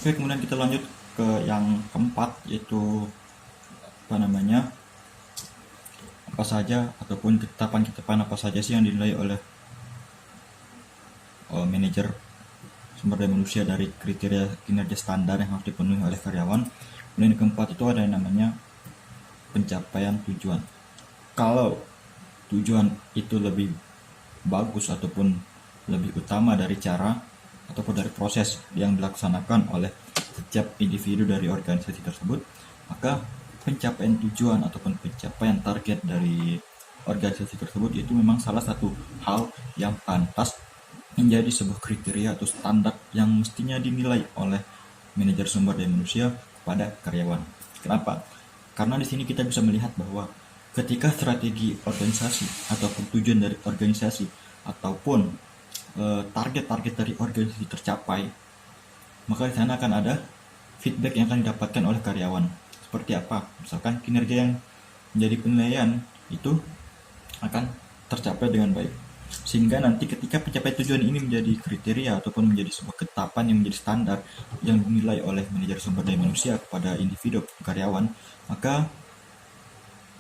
Oke, kemudian kita lanjut ke yang keempat, yaitu apa saja ataupun ketetapan apa saja sih yang dinilai oleh manajer sumber daya manusia dari kriteria kinerja standar yang harus dipenuhi oleh karyawan. Kemudian yang keempat itu ada yang namanya pencapaian tujuan. Kalau tujuan itu lebih bagus ataupun lebih utama dari cara ataupun dari proses yang dilaksanakan oleh setiap individu dari organisasi tersebut, maka pencapaian tujuan ataupun pencapaian target dari organisasi tersebut itu memang salah satu hal yang pantas menjadi sebuah kriteria atau standar yang mestinya dinilai oleh manajer sumber daya manusia pada karyawan. Kenapa? Karena di sini kita bisa melihat bahwa ketika strategi organisasi ataupun tujuan dari organisasi ataupun target-target dari organisasi tercapai, maka di sana akan ada feedback yang akan didapatkan oleh karyawan. Seperti apa? Misalkan kinerja yang menjadi penilaian itu akan tercapai dengan baik. Sehingga nanti ketika pencapaian tujuan ini menjadi kriteria ataupun menjadi sebuah ketetapan yang menjadi standar yang dinilai oleh manajer sumber daya manusia kepada individu karyawan, maka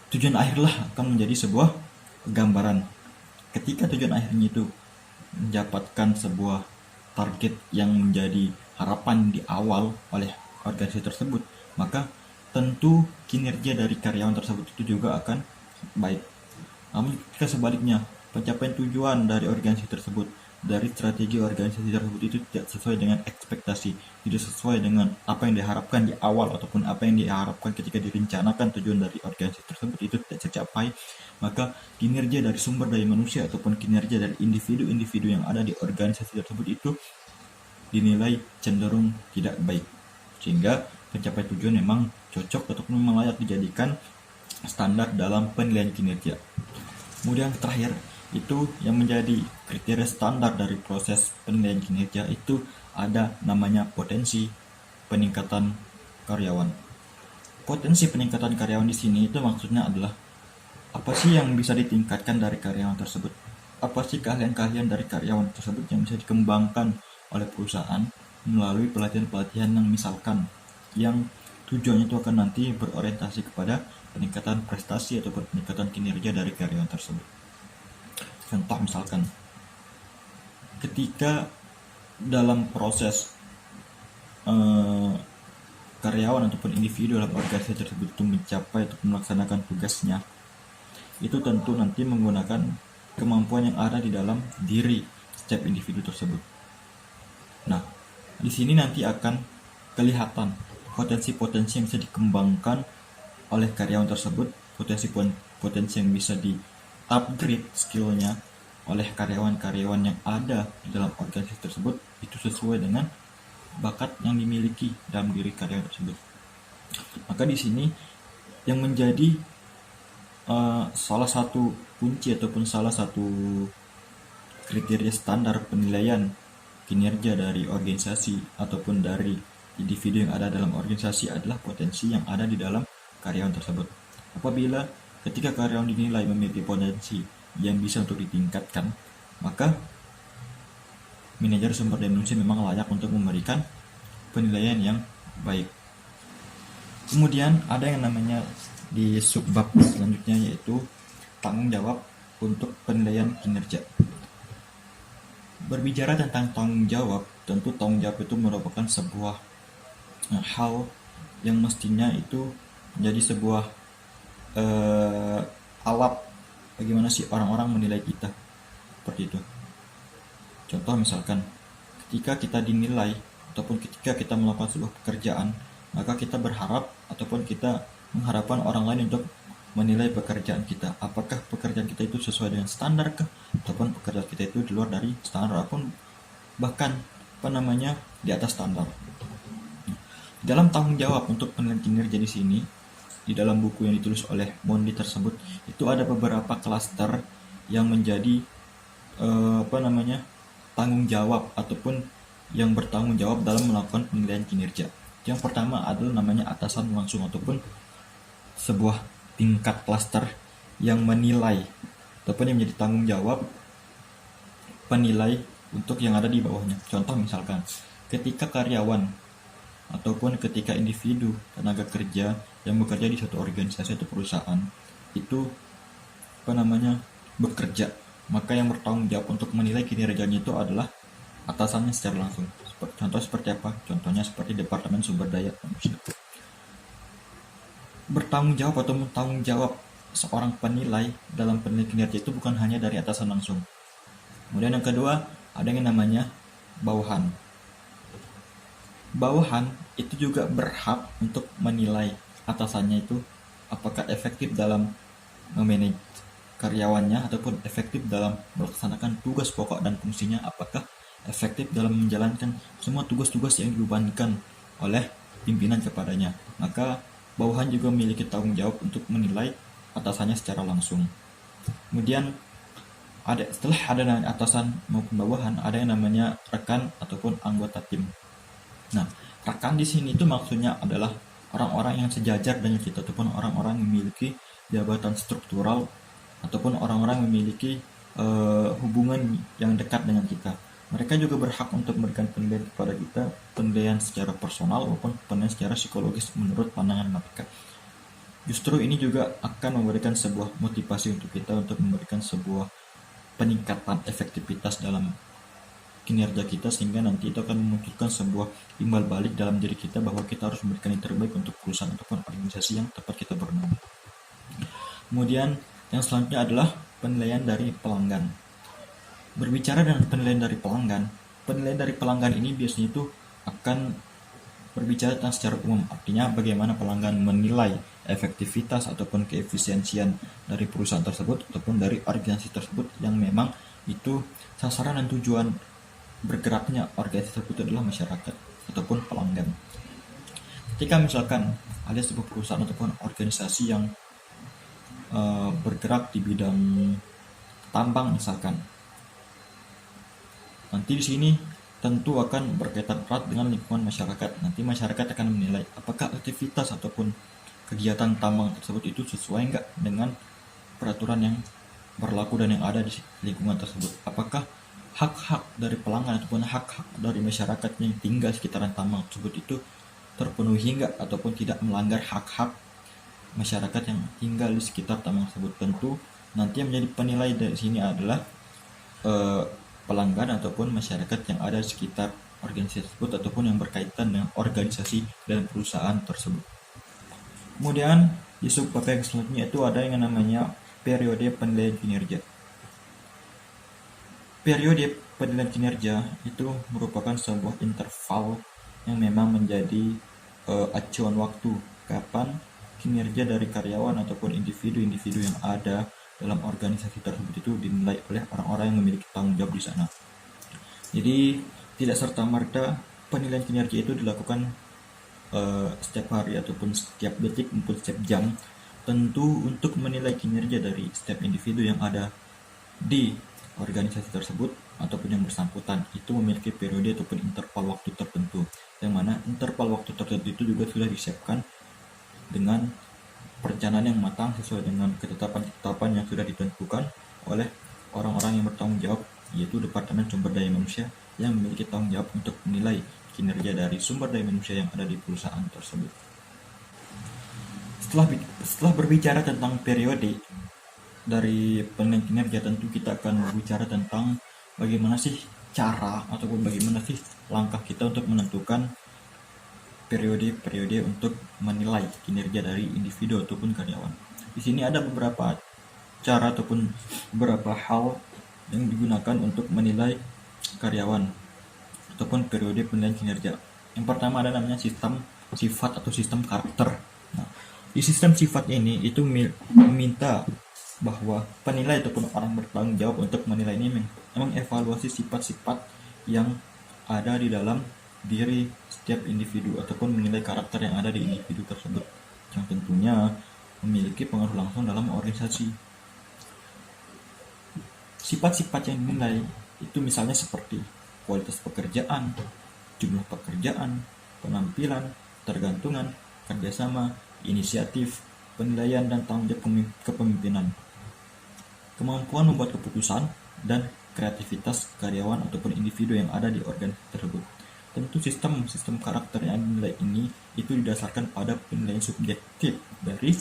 tujuan akhirlah akan menjadi sebuah gambaran. Ketika tujuan akhirnya itu mendapatkan sebuah target yang menjadi harapan di awal oleh organisasi tersebut, maka tentu kinerja dari karyawan tersebut itu juga akan baik. Namun jika sebaliknya, pencapaian tujuan dari organisasi tersebut, dari strategi organisasi tersebut itu tidak sesuai dengan ekspektasi, tidak sesuai dengan apa yang diharapkan di awal ataupun apa yang diharapkan ketika direncanakan tujuan dari organisasi tersebut itu tidak tercapai, maka kinerja dari sumber daya manusia ataupun kinerja dari individu-individu yang ada di organisasi tersebut itu dinilai cenderung tidak baik. Sehingga pencapaian tujuan memang cocok ataupun memang layak dijadikan standar dalam penilaian kinerja. Kemudian terakhir, itu yang menjadi kriteria standar dari proses penilaian kinerja itu ada namanya potensi peningkatan karyawan. Potensi peningkatan karyawan di sini itu maksudnya adalah apa sih yang bisa ditingkatkan dari karyawan tersebut? Apa sih keahlian-keahlian dari karyawan tersebut yang bisa dikembangkan oleh perusahaan melalui pelatihan-pelatihan yang misalkan yang tujuannya itu akan nanti berorientasi kepada peningkatan prestasi ataupun peningkatan kinerja dari karyawan tersebut. Contoh misalkan, ketika dalam proses karyawan ataupun individu dalam organisasi tersebut itu mencapai atau melaksanakan tugasnya, itu tentu nanti menggunakan kemampuan yang ada di dalam diri setiap individu tersebut. Nah, di sini nanti akan kelihatan potensi-potensi yang bisa dikembangkan oleh karyawan tersebut, potensi yang bisa di-upgrade skillnya oleh karyawan-karyawan yang ada di dalam organisasi tersebut itu sesuai dengan bakat yang dimiliki dalam diri karyawan tersebut. Maka di sini yang menjadi salah satu kunci ataupun salah satu kriteria standar penilaian kinerja dari organisasi ataupun dari individu yang ada dalam organisasi adalah potensi yang ada di dalam karyawan tersebut. Apabila ketika karyawan dinilai memiliki potensi yang bisa untuk ditingkatkan, maka manajer sumber daya manusia memang layak untuk memberikan penilaian yang baik. Kemudian ada yang namanya di subbab selanjutnya, yaitu tanggung jawab untuk penilaian kinerja. Berbicara tentang tanggung jawab, tentu tanggung jawab itu merupakan sebuah hal yang mestinya itu menjadi sebuah alat bagaimana sih orang-orang menilai kita, seperti itu. Contoh misalkan, ketika kita dinilai ataupun ketika kita melakukan sebuah pekerjaan, maka kita berharap ataupun kita mengharapkan orang lain untuk menilai pekerjaan kita. Apakah pekerjaan kita itu sesuai dengan standar kah? Ataupun pekerjaan kita itu di luar dari standar ataupun bahkan di atas standar. Dalam tanggung jawab untuk penilaian kinerja di sini, di dalam buku yang ditulis oleh Mondi tersebut, itu ada beberapa klaster yang menjadi tanggung jawab ataupun yang bertanggung jawab dalam melakukan penilaian kinerja. Yang pertama adalah namanya atasan langsung ataupun sebuah tingkat klaster yang menilai ataupun yang menjadi tanggung jawab penilai untuk yang ada di bawahnya. Contoh misalkan, ketika karyawan ataupun ketika individu tenaga kerja yang bekerja di suatu organisasi atau perusahaan itu bekerja, maka yang bertanggung jawab untuk menilai kinerjanya itu adalah atasannya secara langsung. Contoh seperti apa? Contohnya seperti Departemen Sumber Daya Manusia. Bertanggung jawab atau tanggung jawab seorang penilai dalam penilaian kinerja itu bukan hanya dari atasan langsung. Kemudian yang kedua, ada yang namanya bawahan. Bawahan itu juga berhak untuk menilai atasannya itu apakah efektif dalam memanage karyawannya ataupun efektif dalam melaksanakan tugas pokok dan fungsinya, apakah efektif dalam menjalankan semua tugas-tugas yang dibebankan oleh pimpinan kepadanya. Maka bawahan juga memiliki tanggung jawab untuk menilai atasannya secara langsung. Kemudian setelah ada atasan maupun bawahan, ada yang namanya rekan ataupun anggota tim. Nah, rekan di sini itu maksudnya adalah orang-orang yang sejajar dengan kita ataupun orang-orang yang memiliki jabatan struktural ataupun orang-orang yang memiliki hubungan yang dekat dengan kita. Mereka juga berhak untuk memberikan penilaian kepada kita, penilaian secara personal maupun penilaian secara psikologis menurut pandangan mereka. Justru ini juga akan memberikan sebuah motivasi untuk kita untuk memberikan sebuah peningkatan efektivitas dalam kinerja kita, sehingga nanti itu akan memunculkan sebuah imbal balik dalam diri kita bahwa kita harus memberikan yang terbaik untuk perusahaan ataupun organisasi yang tempat kita bernaung. Kemudian yang selanjutnya adalah penilaian dari pelanggan. Berbicara dengan penilaian dari pelanggan ini biasanya itu akan berbicara tentang secara umum, artinya bagaimana pelanggan menilai efektivitas ataupun keefisiensian dari perusahaan tersebut ataupun dari organisasi tersebut yang memang itu sasaran dan tujuan bergeraknya organisasi tersebut adalah masyarakat ataupun pelanggan. Ketika misalkan ada sebuah perusahaan ataupun organisasi yang bergerak di bidang tambang misalkan, nanti di sini tentu akan berkaitan erat dengan lingkungan masyarakat. Nanti masyarakat akan menilai apakah aktivitas ataupun kegiatan tambang tersebut itu sesuai enggak dengan peraturan yang berlaku dan yang ada di lingkungan tersebut. Apakah hak-hak dari pelanggan ataupun hak-hak dari masyarakat yang tinggal di sekitaran tambang tersebut itu terpenuhi enggak ataupun tidak melanggar hak-hak masyarakat yang tinggal di sekitar tambang tersebut. Tentu nanti yang menjadi penilai dari sini adalah pelanggan ataupun masyarakat yang ada di sekitar organisasi tersebut ataupun yang berkaitan dengan organisasi dan perusahaan tersebut. Kemudian di subbab yang selanjutnya itu ada yang namanya periode penilaian kinerja. Periode penilaian kinerja itu merupakan sebuah interval yang memang menjadi acuan waktu kapan kinerja dari karyawan ataupun individu-individu yang ada dalam organisasi tersebut itu dinilai oleh orang-orang yang memiliki tanggung jawab di sana. Jadi tidak serta-merta penilaian kinerja itu dilakukan setiap hari ataupun setiap detik maupun setiap jam. Tentu untuk menilai kinerja dari setiap individu yang ada di organisasi tersebut ataupun yang bersangkutan itu memiliki periode ataupun interval waktu tertentu, yang mana interval waktu tertentu itu juga sudah disiapkan dengan perencanaan yang matang sesuai dengan ketetapan-ketetapan yang sudah ditentukan oleh orang-orang yang bertanggung jawab, yaitu Departemen Sumber Daya Manusia yang memiliki tanggung jawab untuk menilai kinerja dari sumber daya manusia yang ada di perusahaan tersebut. Setelah berbicara tentang periode dari penilaian kinerja, tentu kita akan berbicara tentang bagaimana sih cara ataupun bagaimana sih langkah kita untuk menentukan periode-periode untuk menilai kinerja dari individu ataupun karyawan. Di sini ada beberapa cara ataupun beberapa hal yang digunakan untuk menilai karyawan ataupun periode penilaian kinerja. Yang pertama ada namanya sistem sifat atau sistem karakter. Nah, di sistem sifat ini itu meminta bahwa penilai ataupun orang bertanggung jawab untuk menilai ini mengevaluasi sifat-sifat yang ada di dalam diri setiap individu ataupun menilai karakter yang ada di individu tersebut yang tentunya memiliki pengaruh langsung dalam organisasi. Sifat-sifat yang dinilai itu misalnya seperti kualitas pekerjaan, jumlah pekerjaan, penampilan, ketergantungan, kerjasama, inisiatif, penilaian dan tanggung jawab kepemimpinan, kemampuan membuat keputusan, dan kreativitas karyawan ataupun individu yang ada di organisasi tersebut. tentu sistem karakter yang dinilai ini itu didasarkan pada penilaian subjektif dari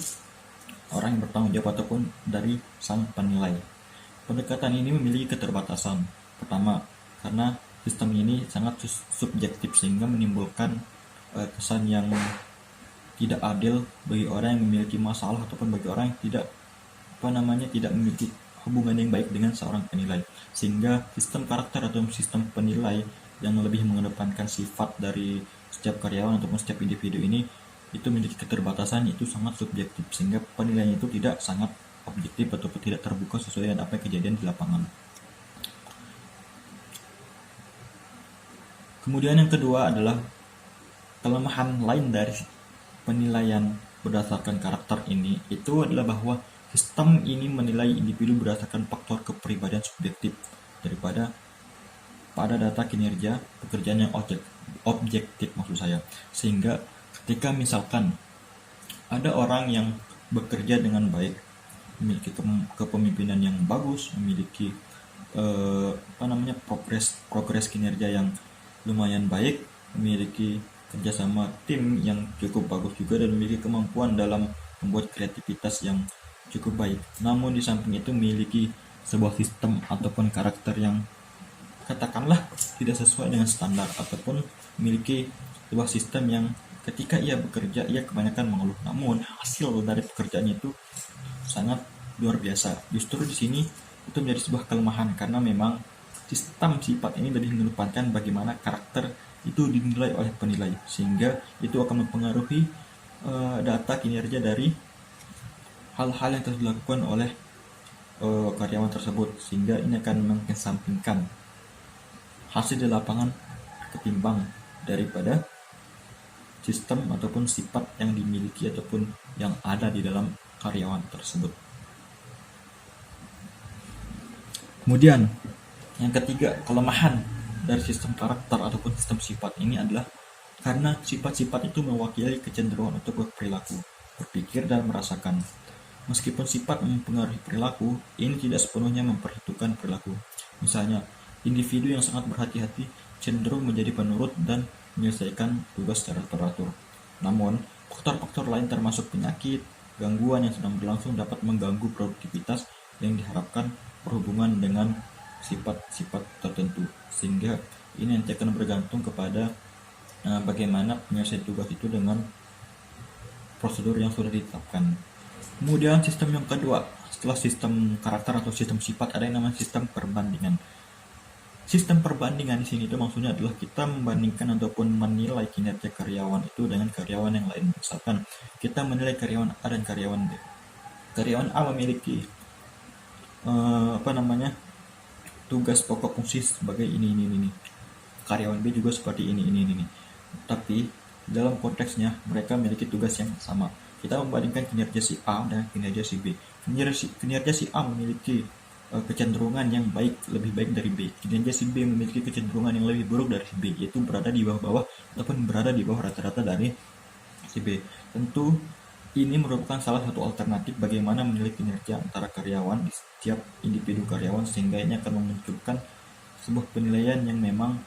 orang yang bertanggung jawab ataupun dari sang penilai. Pendekatan ini memiliki keterbatasan. Pertama, karena sistem ini sangat subjektif sehingga menimbulkan kesan yang tidak adil bagi orang yang memiliki masalah ataupun bagi orang yang tidak memiliki hubungan yang baik dengan seorang penilai. Sehingga sistem karakter atau sistem penilai yang lebih mengedepankan sifat dari setiap karyawan ataupun setiap individu ini itu memiliki keterbatasan, itu sangat subjektif sehingga penilaian itu tidak sangat objektif ataupun tidak terbuka sesuai dengan apa yang kejadian di lapangan. Kemudian yang kedua adalah kelemahan lain dari penilaian berdasarkan karakter ini itu adalah bahwa sistem ini menilai individu berdasarkan faktor kepribadian subjektif daripada pada data kinerja pekerjaan yang objektif maksud saya. Sehingga ketika misalkan ada orang yang bekerja dengan baik, memiliki kepemimpinan yang bagus, memiliki progres kinerja yang lumayan baik, memiliki kerjasama tim yang cukup bagus juga, dan memiliki kemampuan dalam membuat kreativitas yang cukup baik. Namun di samping itu memiliki sebuah sistem ataupun karakter yang katakanlah tidak sesuai dengan standar, ataupun memiliki sebuah sistem yang ketika ia bekerja ia kebanyakan mengeluh, namun hasil dari pekerjaannya itu sangat luar biasa. Justru di sini itu menjadi sebuah kelemahan karena memang sistem sifat ini lebih mengedepankan bagaimana karakter itu dinilai oleh penilai, sehingga itu akan mempengaruhi data kinerja dari hal-hal yang telah dilakukan oleh karyawan tersebut, sehingga ini akan mengesampingkan hasil di lapangan ketimbang daripada sistem ataupun sifat yang dimiliki ataupun yang ada di dalam karyawan tersebut. Kemudian yang ketiga, kelemahan dari sistem karakter ataupun sistem sifat ini adalah karena sifat-sifat itu mewakili kecenderungan untuk berperilaku, berpikir, dan merasakan. Meskipun sifat mempengaruhi perilaku, ini tidak sepenuhnya memperhitungkan perilaku. Misalnya, individu yang sangat berhati-hati cenderung menjadi penurut dan menyelesaikan tugas secara teratur. Namun, faktor-faktor lain termasuk penyakit, gangguan yang sedang berlangsung dapat mengganggu produktivitas yang diharapkan berhubungan dengan sifat-sifat tertentu, sehingga ini nanti akan bergantung kepada bagaimana penyelesaian tugas itu dengan prosedur yang sudah ditetapkan. Kemudian sistem yang kedua, setelah sistem karakter atau sistem sifat, ada yang namanya sistem perbandingan. Sistem perbandingan di sini itu maksudnya adalah kita membandingkan ataupun menilai kinerja karyawan itu dengan karyawan yang lain. Misalkan kita menilai karyawan A dan karyawan B. Karyawan A memiliki tugas pokok fungsi sebagai ini. Karyawan B juga seperti ini. Tapi dalam konteksnya mereka memiliki tugas yang sama. Kita membandingkan kinerja si A dan kinerja si B. Kinerja si A memiliki kecenderungan yang lebih baik dari B. Kinerja si B memiliki kecenderungan yang lebih buruk dari si B, yaitu berada di bawah-bawah ataupun berada di bawah rata-rata dari si B. Tentu ini merupakan salah satu alternatif bagaimana menilai kinerja antara karyawan di setiap individu karyawan, sehingga ini akan memunculkan sebuah penilaian yang memang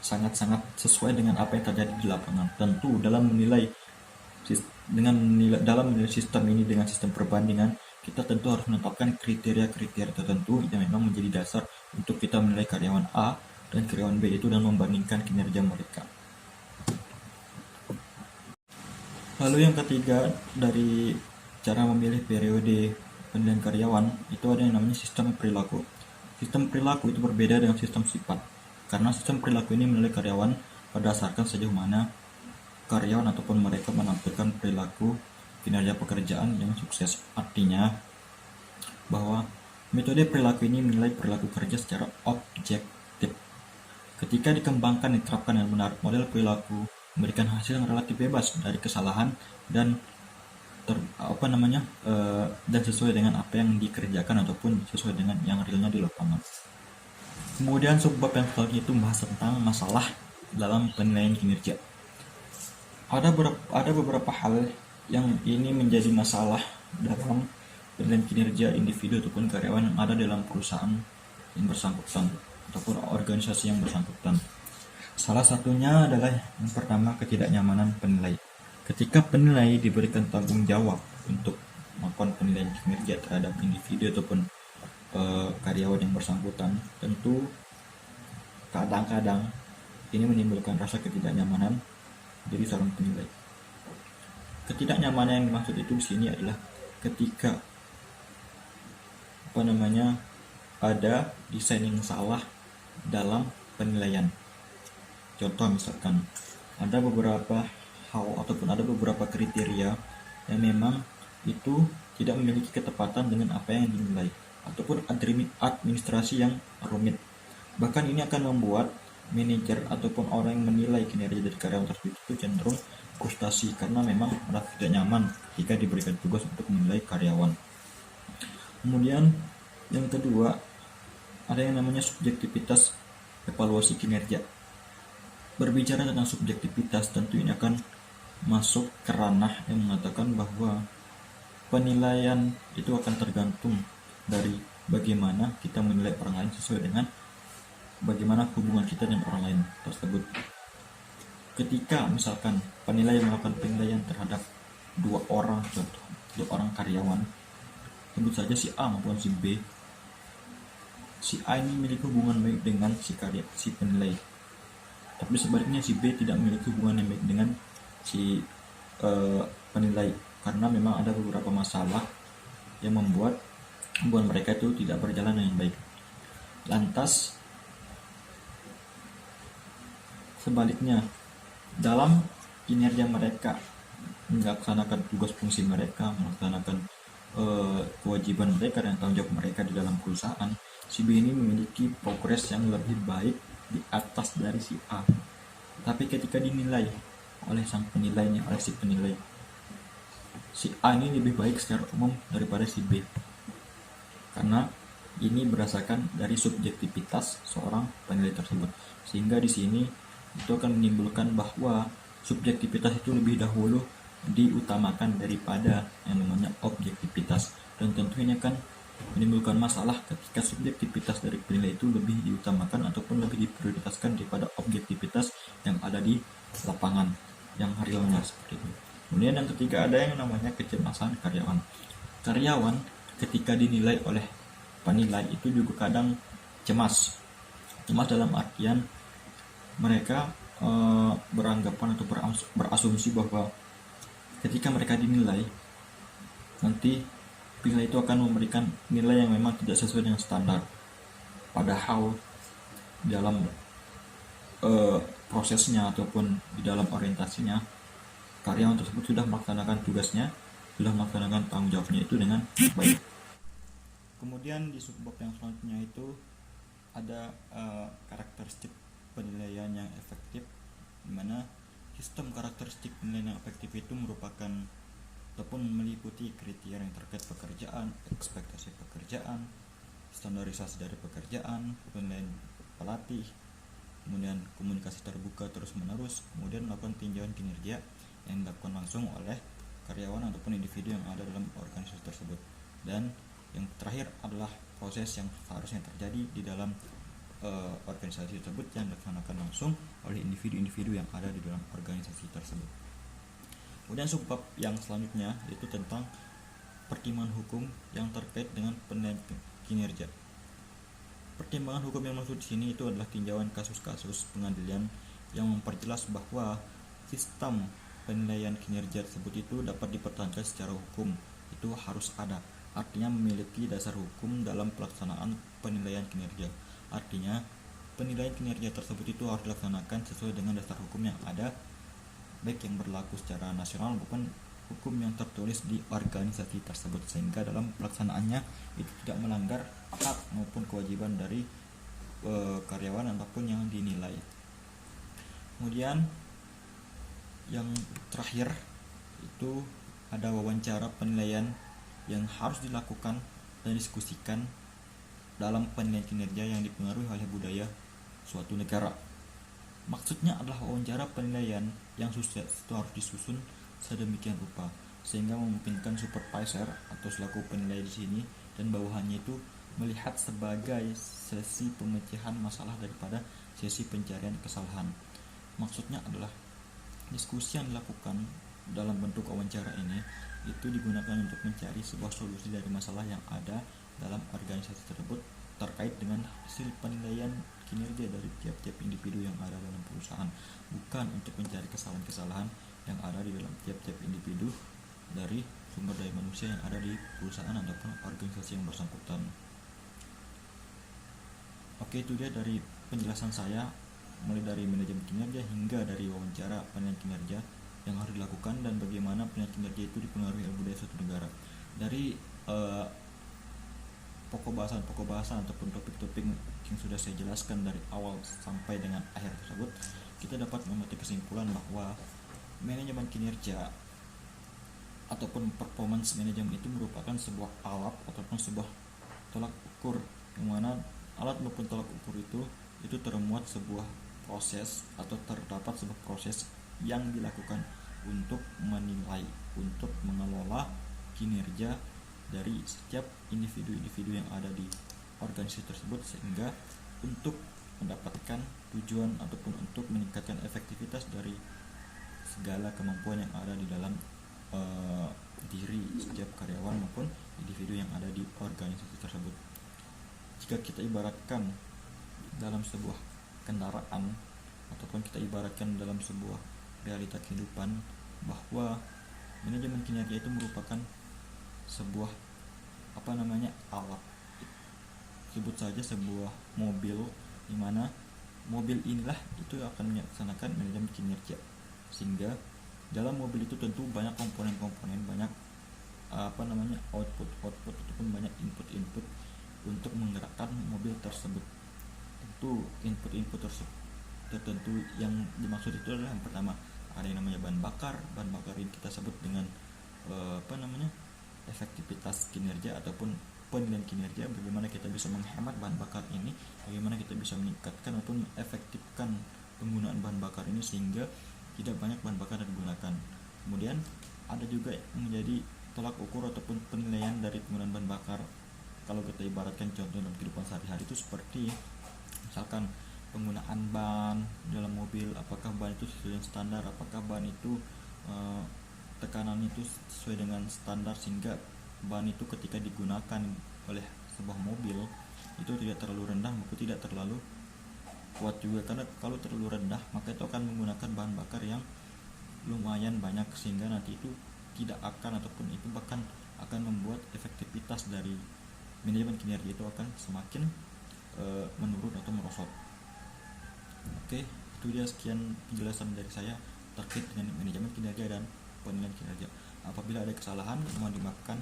sangat-sangat sesuai dengan apa yang terjadi di lapangan. Tentu dalam menilai sistem ini dengan sistem perbandingan, kita tentu harus menetapkan kriteria-kriteria tertentu yang memang menjadi dasar untuk kita menilai karyawan A dan karyawan B itu dan membandingkan kinerja mereka. Lalu yang ketiga dari cara memilih periode penilaian karyawan itu ada yang namanya sistem perilaku. Sistem perilaku itu berbeda dengan sistem sifat, karena sistem perilaku ini menilai karyawan berdasarkan sejauh mana karyawan ataupun mereka menampilkan perilaku kinerja pekerjaan yang sukses. Artinya bahwa metode perilaku ini menilai perilaku kerja secara objektif. Ketika dikembangkan diterapkan dengan benar, model perilaku memberikan hasil yang relatif bebas dari kesalahan dan dan sesuai dengan apa yang dikerjakan ataupun sesuai dengan yang realnya di lapangan. Kemudian subbab yang selanjutnya itu membahas tentang masalah dalam penilaian kinerja. Ada beberapa hal yang ini menjadi masalah dalam penilaian kinerja individu ataupun karyawan yang ada dalam perusahaan yang bersangkutan. ataupun organisasi yang bersangkutan. Salah satunya adalah yang pertama, ketidaknyamanan penilai. Ketika penilai diberikan tanggung jawab untuk melakukan penilaian kinerja terhadap individu ataupun karyawan yang bersangkutan, tentu kadang-kadang ini menimbulkan rasa ketidaknyamanan dari seorang penilai. Ketidaknyamanan yang dimaksud itu di sini adalah ketika ada desain yang salah dalam penilaian. Contoh misalkan ada beberapa hal ataupun ada beberapa kriteria yang memang itu tidak memiliki ketepatan dengan apa yang dinilai, ataupun administrasi yang rumit. Bahkan ini akan membuat manajer ataupun orang yang menilai kinerja dari karyawan tersebut itu cenderung frustasi karena memang merasa tidak nyaman ketika diberikan tugas untuk menilai karyawan. Kemudian yang kedua, ada yang namanya subjektivitas evaluasi kinerja. Berbicara tentang subjektivitas, tentu ini akan masuk ke ranah yang mengatakan bahwa penilaian itu akan tergantung dari bagaimana kita menilai orang lain sesuai dengan bagaimana hubungan kita dengan orang lain tersebut. Ketika misalkan penilai melakukan penilaian terhadap dua orang karyawan, sebut saja si A maupun si B. Si A ini memiliki hubungan baik dengan si penilai, tapi sebaliknya si B tidak memiliki hubungan yang baik dengan si penilai, karena memang ada beberapa masalah yang membuat hubungan mereka itu tidak berjalan dengan baik. Lantas sebaliknya, dalam kinerja mereka melaksanakan tugas fungsi mereka, melaksanakan kewajiban mereka dan tanggung jawab mereka di dalam perusahaan, si B ini memiliki progres yang lebih baik di atas dari si A. Tapi ketika dinilai oleh sang penilainya, oleh si penilai, si A ini lebih baik secara umum daripada si B, karena ini berdasarkan dari subjektivitas seorang penilai tersebut. Sehingga di sini itu akan menimbulkan bahwa subjektivitas itu lebih dahulu diutamakan daripada yang namanya objektivitas, dan tentu ini akan menimbulkan masalah ketika subjektivitas dari penilai itu lebih diutamakan ataupun lebih diprioritaskan daripada objektivitas yang ada di lapangan yang realnya seperti itu. Kemudian yang ketiga, ada yang namanya kecemasan karyawan. Karyawan ketika dinilai oleh penilai itu juga kadang cemas dalam artian mereka beranggapan atau berasumsi bahwa ketika mereka dinilai, nanti penilai itu akan memberikan nilai yang memang tidak sesuai dengan standar. Padahal dalam prosesnya ataupun di dalam orientasinya, karyawan tersebut sudah melaksanakan tugasnya, sudah melaksanakan tanggung jawabnya itu dengan baik. Kemudian di subbab yang selanjutnya itu ada karakteristik penilaian yang efektif, di mana sistem karakteristik penilaian yang efektif itu merupakan ataupun meliputi kriteria yang terkait pekerjaan, ekspektasi pekerjaan, standarisasi dari pekerjaan, penilaian pelatih, kemudian komunikasi terbuka terus-menerus, kemudian melakukan tinjauan kinerja yang dilakukan langsung oleh karyawan ataupun individu yang ada dalam organisasi tersebut. Dan yang terakhir adalah proses yang seharusnya terjadi di dalam organisasi tersebut yang dilaksanakan langsung oleh individu-individu yang ada di dalam organisasi tersebut. Kemudian subbab yang selanjutnya yaitu tentang pertimbangan hukum yang terkait dengan penilaian kinerja. Pertimbangan hukum yang maksud di sini itu adalah tinjauan kasus-kasus pengadilan yang memperjelas bahwa sistem penilaian kinerja tersebut itu dapat dipertahankan secara hukum, itu harus ada. Artinya memiliki dasar hukum dalam pelaksanaan penilaian kinerja. Artinya penilaian kinerja tersebut itu harus dilaksanakan sesuai dengan dasar hukum yang ada, baik yang berlaku secara nasional maupun hukum yang tertulis di organisasi tersebut, sehingga dalam pelaksanaannya itu tidak melanggar hak maupun kewajiban dari karyawan ataupun yang dinilai. Kemudian yang terakhir itu ada wawancara penilaian yang harus dilakukan dan diskusikan dalam penilaian kinerja yang dipengaruhi oleh budaya suatu negara. Maksudnya adalah wawancara penilaian yang itu harus disusun sedemikian rupa sehingga memungkinkan supervisor atau selaku penilai di sini dan bawahannya itu melihat sebagai sesi pemecahan masalah daripada sesi pencarian kesalahan. Maksudnya adalah diskusi yang dilakukan dalam bentuk wawancara ini itu digunakan untuk mencari sebuah solusi dari masalah yang ada dalam organisasi tersebut terkait dengan hasil penilaian kinerja dari tiap-tiap individu yang ada dalam perusahaan, bukan untuk mencari kesalahan-kesalahan yang ada di dalam tiap-tiap individu dari sumber daya manusia yang ada di perusahaan ataupun organisasi yang bersangkutan. Oke, itu dia dari penjelasan saya, mulai dari manajemen kinerja hingga dari wawancara penilaian kinerja yang harus dilakukan dan bagaimana penilaian kinerja itu dipengaruhi oleh budaya suatu negara. Dari pokok bahasan ataupun topik-topik yang sudah saya jelaskan dari awal sampai dengan akhir tersebut, kita dapat memetik kesimpulan bahwa manajemen kinerja ataupun performance management itu merupakan sebuah alat ataupun sebuah tolak ukur, yang mana alat maupun tolak ukur itu termuat sebuah proses atau terdapat sebuah proses yang dilakukan untuk menilai, untuk mengelola kinerja dari setiap individu-individu yang ada di organisasi tersebut, sehingga untuk mendapatkan tujuan ataupun untuk meningkatkan efektivitas dari segala kemampuan yang ada di dalam diri setiap karyawan maupun individu yang ada di organisasi tersebut. Jika kita ibaratkan dalam sebuah kendaraan ataupun kita ibaratkan dalam sebuah realita kehidupan, bahwa manajemen kinerja itu merupakan sebuah alat, sebut saja sebuah mobil, di mana mobil inilah itu akan melaksanakan manajemen kinerja, sehingga dalam mobil itu tentu banyak komponen-komponen, banyak output ataupun banyak input untuk menggerakkan mobil tersebut. Tentu input tertentu yang dimaksud itu adalah yang pertama ada yang namanya bahan bakar ini kita sebut dengan efektivitas kinerja ataupun penilaian kinerja, bagaimana kita bisa menghemat bahan bakar ini, bagaimana kita bisa meningkatkan ataupun efektifkan penggunaan bahan bakar ini sehingga tidak banyak bahan bakar yang digunakan. Kemudian ada juga yang menjadi tolak ukur ataupun penilaian dari penggunaan bahan bakar. Kalau kita ibaratkan contoh dalam kehidupan sehari-hari itu seperti misalkan penggunaan ban dalam mobil, apakah ban itu sesuai dengan standar, apakah ban itu tekanan itu sesuai dengan standar sehingga ban itu ketika digunakan oleh sebuah mobil itu tidak terlalu rendah maupun tidak terlalu kuat juga, karena kalau terlalu rendah maka itu akan menggunakan bahan bakar yang lumayan banyak sehingga nanti itu tidak akan ataupun itu bahkan akan membuat efektivitas dari manajemen kinerja itu akan semakin menurun atau merosot. Oke, itu dia sekian penjelasan dari saya terkait dengan manajemen kinerja dan penilaian kinerja. Apabila ada kesalahan mohon dimaafkan.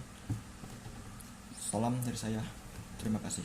Salam dari saya. Terima kasih.